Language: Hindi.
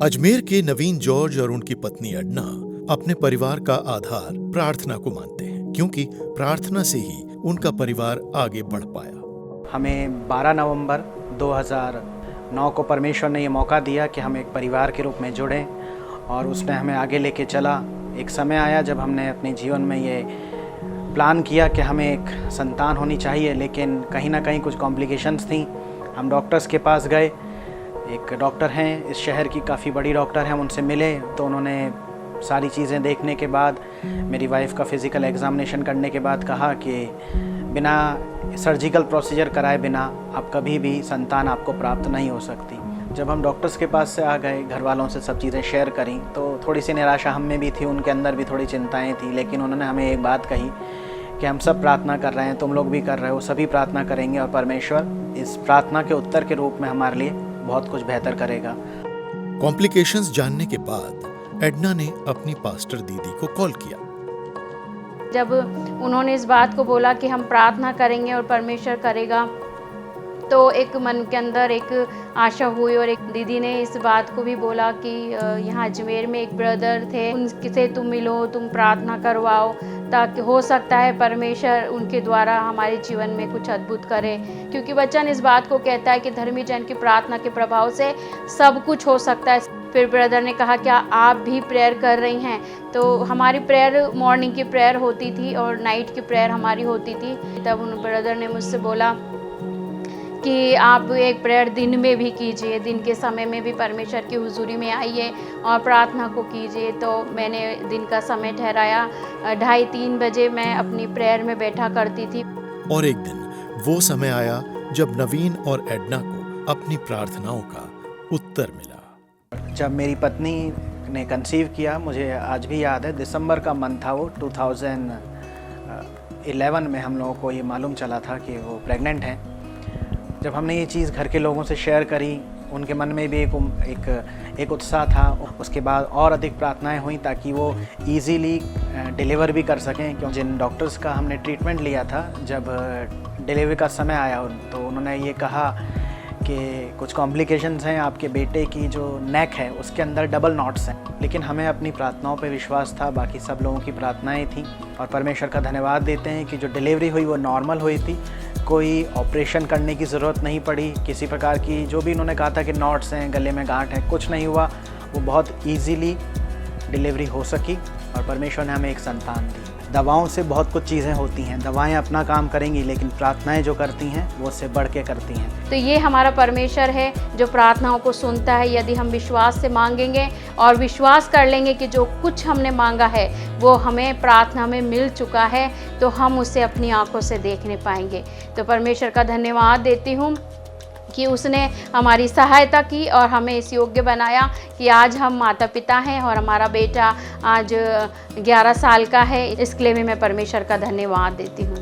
अजमेर के नवीन जॉर्ज और उनकी पत्नी एडना अपने परिवार का आधार प्रार्थना को मानते हैं, क्योंकि प्रार्थना से ही उनका परिवार आगे बढ़ पाया। हमें 12 नवंबर 2009 को परमेश्वर ने ये मौका दिया कि हम एक परिवार के रूप में जुड़ें और उसने हमें आगे लेके चला। एक समय आया जब हमने अपने जीवन में ये प्लान किया कि हमें एक संतान होनी चाहिए, लेकिन कहीं ना कहीं कुछ कॉम्प्लिकेशंस थी। हम डॉक्टर्स के पास गए। एक डॉक्टर हैं इस शहर की, काफ़ी बड़ी डॉक्टर हैं, हम उनसे मिले तो उन्होंने सारी चीज़ें देखने के बाद, मेरी वाइफ का फिज़िकल एग्ज़ामिनेशन करने के बाद कहा कि बिना सर्जिकल प्रोसीजर कराए बिना आप कभी भी संतान आपको प्राप्त नहीं हो सकती। जब हम डॉक्टर्स के पास से आ गए, घर वालों से सब चीज़ें शेयर करी तो थोड़ी सी निराशा हम में भी थी, उनके अंदर भी थोड़ी चिंताएं थी, लेकिन उन्होंने हमें एक बात कही कि हम सब प्रार्थना कर रहे हैं, तुम लोग भी कर रहे हो, सभी प्रार्थना करेंगे और परमेश्वर इस प्रार्थना के उत्तर के रूप में हमारे लिए बहुत कुछ बेहतर करेगा। कॉम्प्लिकेशंस जानने के बाद एडना ने अपनी पास्टर दीदी को कॉल किया। जब उन्होंने इस बात को बोला कि हम प्रार्थना करेंगे और परमेश्वर करेगा, तो एक मन के अंदर एक आशा हुई और एक दीदी ने इस बात को भी बोला कि यहाँ अजमेर में एक ब्रदर थे, उनसे तुम मिलो, तुम प्रार्थना करवाओ, ताकि हो सकता है परमेश्वर उनके द्वारा हमारे जीवन में कुछ अद्भुत करे, क्योंकि वचन इस बात को कहता है कि धर्मी जन की प्रार्थना के प्रभाव से सब कुछ हो सकता है। फिर ब्रदर ने कहा क्या आप भी प्रेयर कर रही हैं? तो हमारी प्रेयर मॉर्निंग की प्रेयर होती थी और नाइट की प्रेयर हमारी होती थी। तब उन ब्रदर ने मुझसे बोला कि आप एक प्रेयर दिन में भी कीजिए, दिन के समय में भी परमेश्वर की हुजूरी में आइए और प्रार्थना को कीजिए। तो मैंने दिन का समय ठहराया, 2:30-3 बजे मैं अपनी प्रेयर में बैठा करती थी। और एक दिन वो समय आया जब नवीन और एडना को अपनी प्रार्थनाओं का उत्तर मिला। जब मेरी पत्नी ने कंसीव किया, मुझे आज भी याद है, दिसंबर का मंथ था, वो 2011 में हम लोगों को ये मालूम चला था कि वो प्रेग्नेंट हैं। जब हमने ये चीज़ घर के लोगों से शेयर करी, उनके मन में भी एक उत्साह था। उसके बाद और अधिक प्रार्थनाएं हुई ताकि वो इजीली डिलीवर भी कर सकें, क्योंकि जिन डॉक्टर्स का हमने ट्रीटमेंट लिया था, जब डिलीवरी का समय आया तो उन्होंने ये कहा कि कुछ कॉम्प्लिकेशंस हैं, आपके बेटे की जो नेक है उसके अंदर डबल नॉट्स हैं। लेकिन हमें अपनी प्रार्थनाओं पे विश्वास था, बाकी सब लोगों की प्रार्थनाएं थीं और परमेश्वर का धन्यवाद देते हैं कि जो डिलीवरी हुई वो नॉर्मल हुई थी, कोई ऑपरेशन करने की ज़रूरत नहीं पड़ी। किसी प्रकार की जो भी इन्होंने कहा था कि नॉट्स हैं, गले में गांठ है, कुछ नहीं हुआ। वो बहुत ईजीली डिलीवरी हो सकी और परमेश्वर ने हमें एक संतान दी। दवाओं से बहुत कुछ चीज़ें होती हैं, दवाएं अपना काम करेंगी, लेकिन प्रार्थनाएं जो करती हैं वो उससे बढ़ के करती हैं। तो ये हमारा परमेश्वर है जो प्रार्थनाओं को सुनता है, यदि हम विश्वास से मांगेंगे और विश्वास कर लेंगे कि जो कुछ हमने मांगा है वो हमें प्रार्थना में मिल चुका है, तो हम उसे अपनी आंखों से देखने पाएंगे। तो परमेश्वर का धन्यवाद देती हूँ कि उसने हमारी सहायता की और हमें इस योग्य बनाया कि आज हम माता पिता हैं और हमारा बेटा आज 11 साल का है। इसके लिए भी मैं परमेश्वर का धन्यवाद देती हूँ।